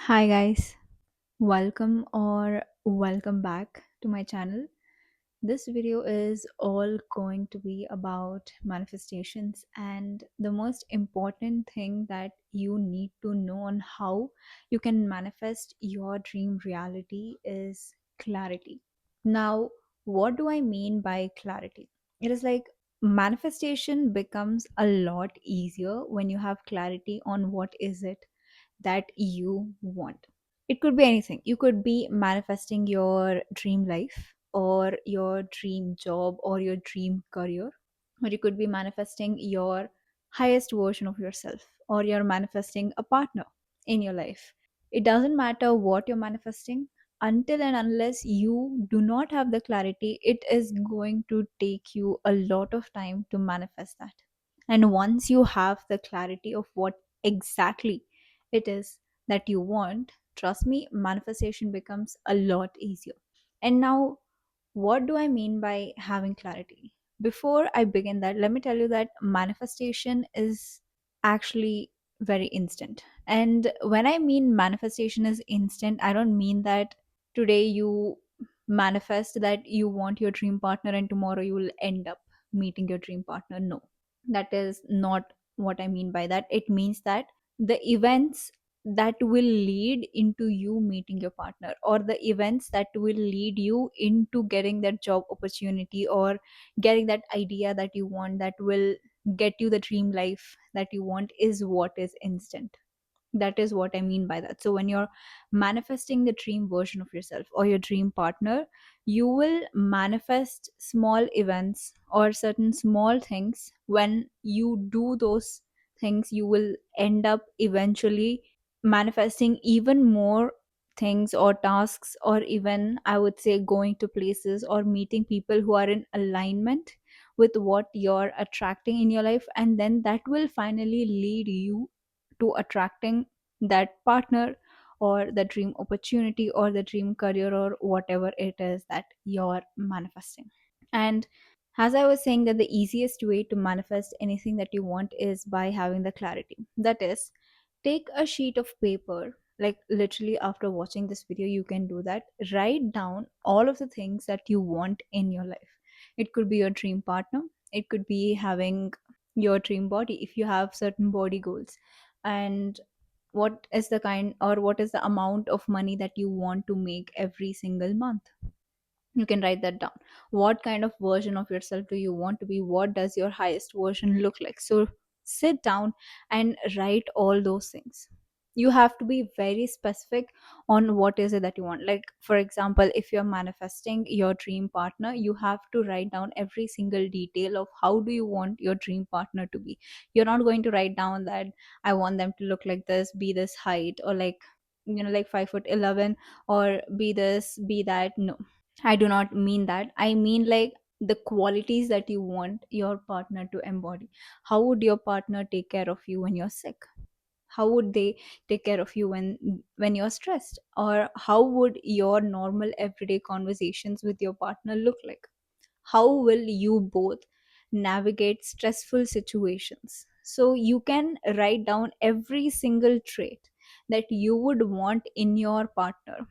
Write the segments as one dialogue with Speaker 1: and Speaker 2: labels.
Speaker 1: Hi guys, welcome back to my channel. This video is all going to be about manifestations, and the most important thing that you need to know on how you can manifest your dream reality is clarity. Now, what do I mean by clarity? It is like manifestation becomes a lot easier when you have clarity on what is it that you want. It could be anything. You could be manifesting your dream life or your dream job or your dream career, or you could be manifesting your highest version of yourself, or you're manifesting a partner in your life. It doesn't matter what you're manifesting. Until and unless you do not have the clarity, it is going to take you a lot of time to manifest that. And once you have the clarity of what exactly it is that you want, trust me, manifestation becomes a lot easier. And now, what do I mean by having clarity? Before I begin that, let me tell you that manifestation is actually very instant. And when I mean manifestation is instant, I don't mean that today you manifest that you want your dream partner and tomorrow you will end up meeting your dream partner. No, that is not what I mean by that. It means that the events that will lead into you meeting your partner, or the events that will lead you into getting that job opportunity or getting that idea that you want, that will get you the dream life that you want, is what is instant. That is what I mean by that. So when you're manifesting the dream version of yourself or your dream partner, you will manifest small events or certain small things. When you do those things, you will end up eventually manifesting even more things or tasks, or even I would say going to places or meeting people who are in alignment with what you're attracting in your life, and then that will finally lead you to attracting that partner or the dream opportunity or the dream career or whatever it is that you're manifesting. And as I was saying, that the easiest way to manifest anything that you want is by having the clarity. That is, take a sheet of paper, like literally after watching this video, you can do that. Write down all of the things that you want in your life. It could be your dream partner, it could be having your dream body if you have certain body goals, and what is the kind or what is the amount of money that you want to make every single month. You can write that down. What kind of version of yourself do you want to be? What does your highest version look like? So sit down and write all those things. You have to be very specific on what is it that you want. Like, for example, if you're manifesting your dream partner, you have to write down every single detail of how do you want your dream partner to be. You're not going to write down that I want them to look like this, be this height, or like, like 5'11", or be this, be that. No, I do not mean that. I mean like the qualities that you want your partner to embody. How would your partner take care of you when you're sick? How would they take care of you when you're stressed? Or how would your normal everyday conversations with your partner look like? How will you both navigate stressful situations? So you can write down every single trait that you would want in your partner.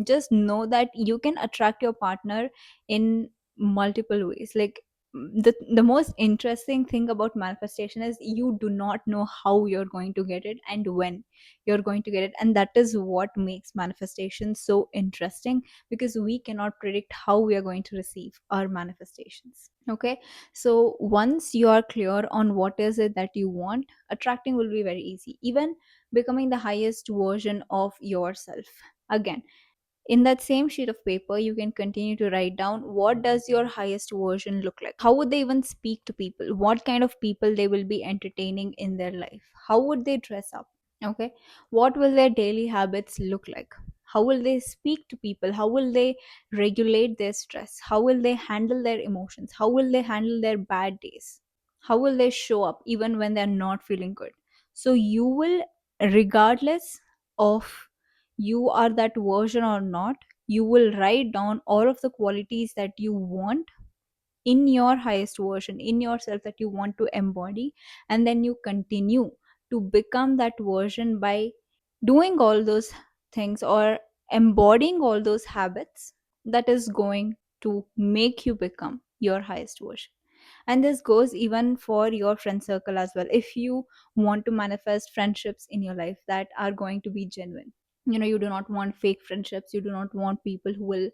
Speaker 1: Just know that you can attract your partner in multiple ways. Like, the most interesting thing about manifestation is you do not know how you're going to get it and when you're going to get it, and that is what makes manifestation so interesting, because we cannot predict how we are going to receive our manifestations. Okay, so once you are clear on what is it that you want, attracting will be very easy. Even becoming the highest version of yourself. Again, in that same sheet of paper, you can continue to write down what does your highest version look like. How would they even speak to people? What kind of people they will be entertaining in their life? How would they dress up? Okay, what will their daily habits look like? How will they speak to people? How will they regulate their stress? How will they handle their emotions? How will they handle their bad days? How will they show up even when they're not feeling good? So you will, regardless of you are that version or not, you will write down all of the qualities that you want in your highest version, in yourself, that you want to embody, and then you continue to become that version by doing all those things or embodying all those habits that is going to make you become your highest version. And this goes even for your friend circle as well. If you want to manifest friendships in your life that are going to be genuine, you do not want fake friendships. You do not want people who will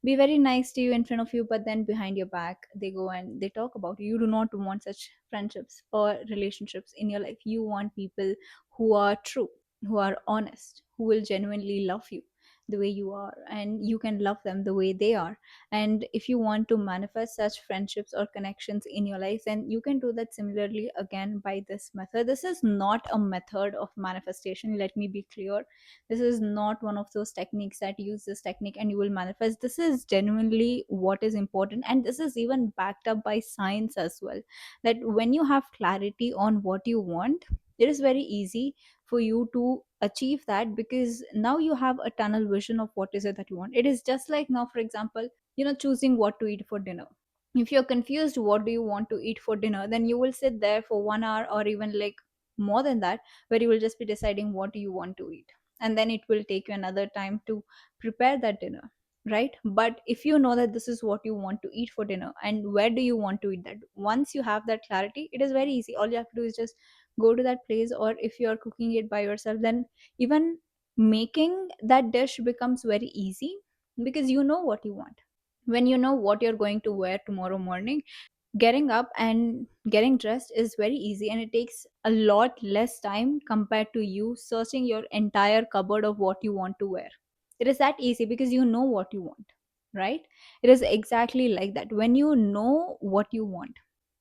Speaker 1: be very nice to you in front of you, but then behind your back they go and they talk about you. You do not want such friendships or relationships in your life. You want people who are true, who are honest, who will genuinely love you the way you are, and you can love them the way they are. And if you want to manifest such friendships or connections in your life, then you can do that similarly again by this method. This is not a method of manifestation, let me be clear. This is not one of those techniques that use this technique and you will manifest. This is genuinely what is important, and this is even backed up by science as well, that when you have clarity on what you want, it is very easy for you to achieve that, because now you have a tunnel vision of what is it that you want. It is just like now, for example, choosing what to eat for dinner. If you're confused what do you want to eat for dinner, then you will sit there for 1 hour or even like more than that, where you will just be deciding what do you want to eat, and then it will take you another time to prepare that dinner, right? But if you know that this is what you want to eat for dinner and where do you want to eat that, once you have that clarity, it is very easy. All you have to do is just go to that place, or if you're cooking it by yourself, then even making that dish becomes very easy, because you know what you want. When you know what you're going to wear tomorrow morning, getting up and getting dressed is very easy, and it takes a lot less time compared to you searching your entire cupboard of what you want to wear. It is that easy because you know what you want, right? It is exactly like that. When you know what you want,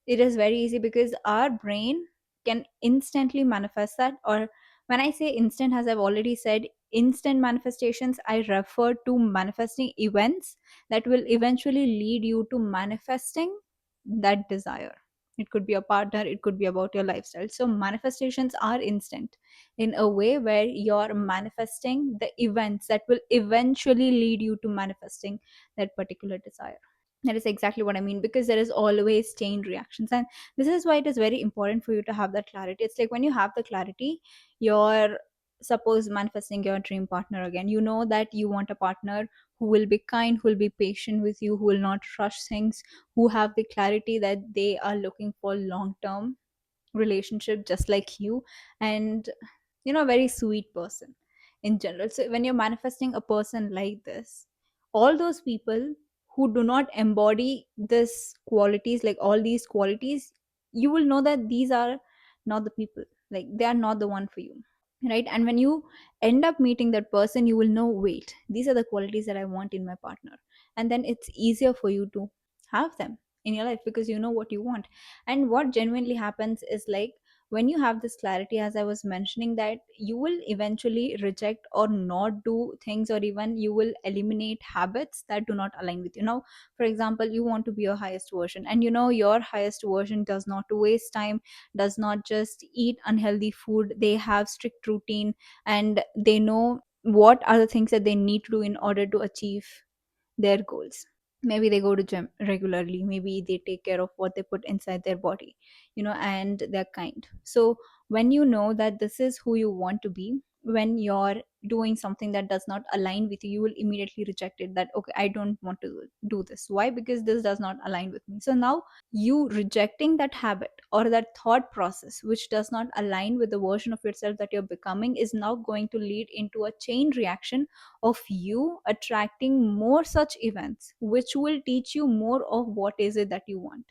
Speaker 1: it is very easy because our brain can instantly manifest that. Or when I say instant, as I've already said, instant manifestations, I refer to manifesting events that will eventually lead you to manifesting that desire. It could be a partner, it could be about your lifestyle. So manifestations are instant in a way where you're manifesting the events that will eventually lead you to manifesting that particular desire. That is exactly what I mean, because there is always chain reactions, and this is why it is very important for you to have that clarity. It's like when you have the clarity, you're, suppose, manifesting your dream partner again. You know that you want a partner who will be kind, who will be patient with you, who will not rush things, who have the clarity that they are looking for long term relationship just like you, and a very sweet person in general. So when you're manifesting a person like this, all those people who do not embody this qualities, like all these qualities, you will know that these are not the people, like they are not the one for you, right? And when you end up meeting that person, you will know, wait, these are the qualities that I want in my partner. And then it's easier for you to have them in your life because you know what you want. And what genuinely happens is, like, when you have this clarity, as I was mentioning, that you will eventually reject or not do things, or even you will eliminate habits that do not align with you. Now, for example, you want to be your highest version, and your highest version does not waste time, does not just eat unhealthy food. They have strict routine, and they know what are the things that they need to do in order to achieve their goals. Maybe they go to gym regularly, maybe they take care of what they put inside their body, and they're kind. So when you know that this is who you want to be, when you're doing something that does not align with you, you will immediately reject it, that okay, I don't want to do this. Why? Because this does not align with me. So now you rejecting that habit or that thought process which does not align with the version of yourself that you're becoming is now going to lead into a chain reaction of you attracting more such events which will teach you more of what is it that you want.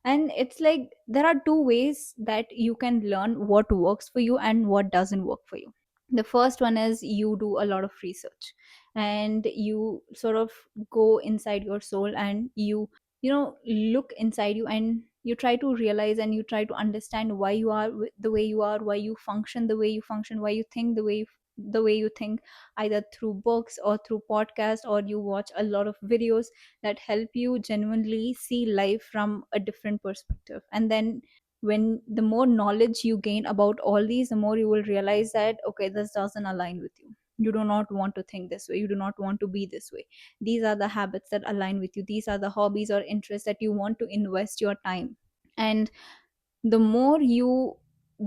Speaker 1: And it's like there are two ways that you can learn what works for you and what doesn't work for you. The first one is you do a lot of research, and you sort of go inside your soul, and you look inside you, and you try to realize and you try to understand why you are the way you are, why you function the way you function, why you think the way you think, either through books or through podcasts, or you watch a lot of videos that help you genuinely see life from a different perspective. And then when the more knowledge you gain about all these, the more you will realize that okay, this doesn't align with you. You do not want to think this way, you do not want to be this way. These are the habits that align with you, these are the hobbies or interests that you want to invest your time. And the more you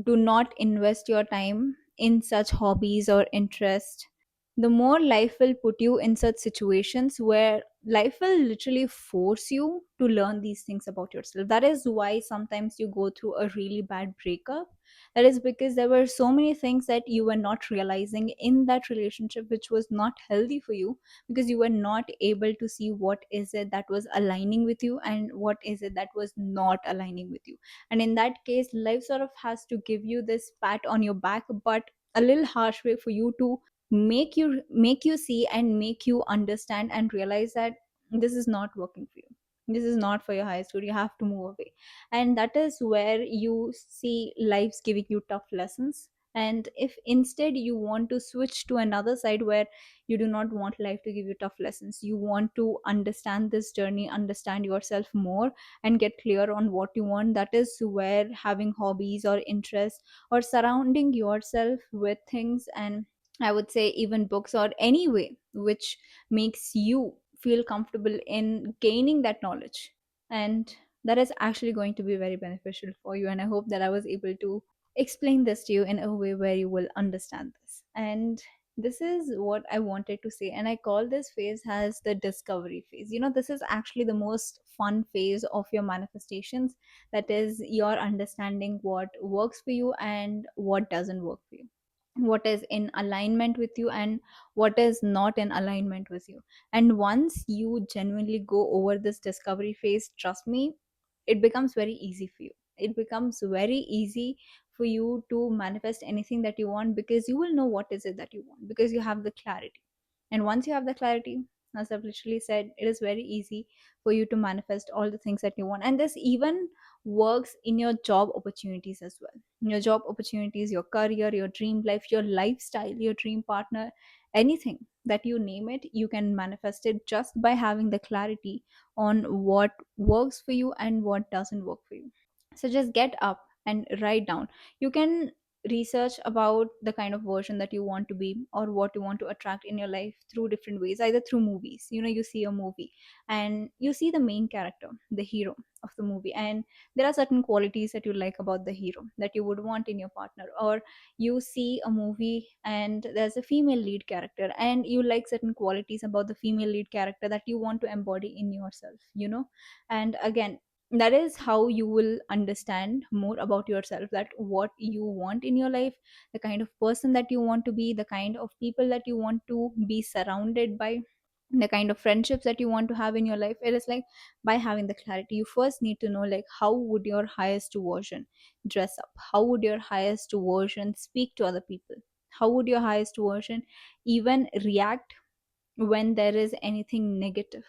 Speaker 1: do not invest your time in such hobbies or interests, the more life will put you in such situations where life will literally force you to learn these things about yourself. That is why sometimes you go through a really bad breakup. That is because there were so many things that you were not realizing in that relationship, which was not healthy for you, because you were not able to see what is it that was aligning with you and what is it that was not aligning with you. And in that case, life sort of has to give you this pat on your back, but a little harsh way for you to make you see and make you understand and realize that this is not working for you, this is not for your highest good, you have to move away. And that is where you see life's giving you tough lessons. And if instead you want to switch to another side where you do not want life to give you tough lessons, you want to understand this journey, understand yourself more, and get clear on what you want, that is where having hobbies or interests or surrounding yourself with things, and I would say even books or any way which makes you feel comfortable in gaining that knowledge. And that is actually going to be very beneficial for you. And I hope that I was able to explain this to you in a way where you will understand this. And this is what I wanted to say. And I call this phase as the discovery phase. This is actually the most fun phase of your manifestations. That is your understanding what works for you and what doesn't work for you, what is in alignment with you and what is not in alignment with you. And once you genuinely go over this discovery phase, trust me, it becomes very easy for you. It becomes very easy for you to manifest anything that you want, because you will know what is it that you want, because you have the clarity. And once you have the clarity, as I've literally said, it is very easy for you to manifest all the things that you want. And this even works in your job opportunities as well. Your job opportunities, your career, your dream life, your lifestyle, your dream partner, anything that you name it, you can manifest it just by having the clarity on what works for you and what doesn't work for you. So just get up and write down. You can research about the kind of version that you want to be or what you want to attract in your life through different ways, either through movies. You see a movie and you see the main character, the hero of the movie, and there are certain qualities that you like about the hero that you would want in your partner. Or you see a movie and there's a female lead character and you like certain qualities about the female lead character that you want to embody in yourself. And again, that is how you will understand more about yourself, that what you want in your life, the kind of person that you want to be, the kind of people that you want to be surrounded by, the kind of friendships that you want to have in your life. It is like, by having the clarity, you first need to know, like, how would your highest version dress up, how would your highest version speak to other people, how would your highest version even react when there is anything negative,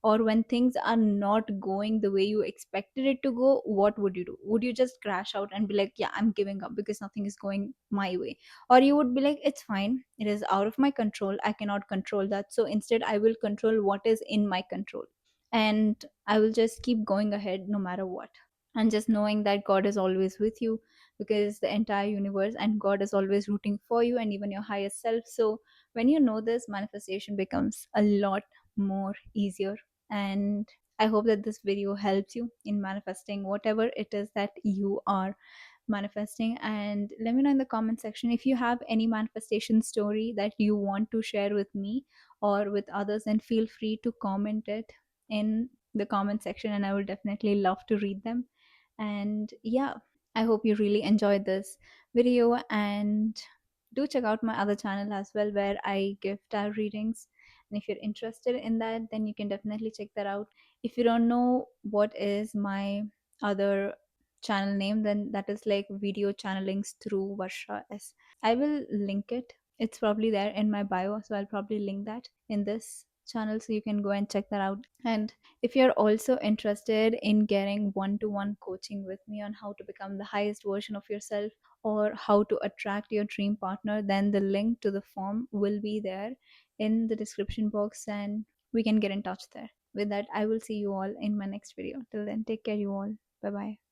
Speaker 1: or when things are not going the way you expected it to go. What would you do? Would you just crash out and be like, yeah, I'm giving up because nothing is going my way? Or you would be like, it's fine, it is out of my control, I cannot control that, so instead I will control what is in my control, and I will just keep going ahead no matter what. And just knowing that God is always with you, because the entire universe and God is always rooting for you, and even your highest self. So when you know this, manifestation becomes a lot more easier. And I hope that this video helps you in manifesting whatever it is that you are manifesting. And let me know in the comment section if you have any manifestation story that you want to share with me or with others, and feel free to comment it in the comment section, and I will definitely love to read them. And yeah, I hope you really enjoyed this video, and do check out my other channel as well, where I give tarot readings. And if you're interested in that, then you can definitely check that out. If you don't know what is my other channel name, then that is like Video Channelings through Varsha S. I will link it. It's probably there in my bio, so I'll probably link that in this channel so you can go and check that out. And if you're also interested in getting one-to-one coaching with me on how to become the highest version of yourself, or how to attract your dream partner, then the link to the form will be there in the description box, and we can get in touch there. With that, I will see you all in my next video. Till then, take care, you all. Bye bye.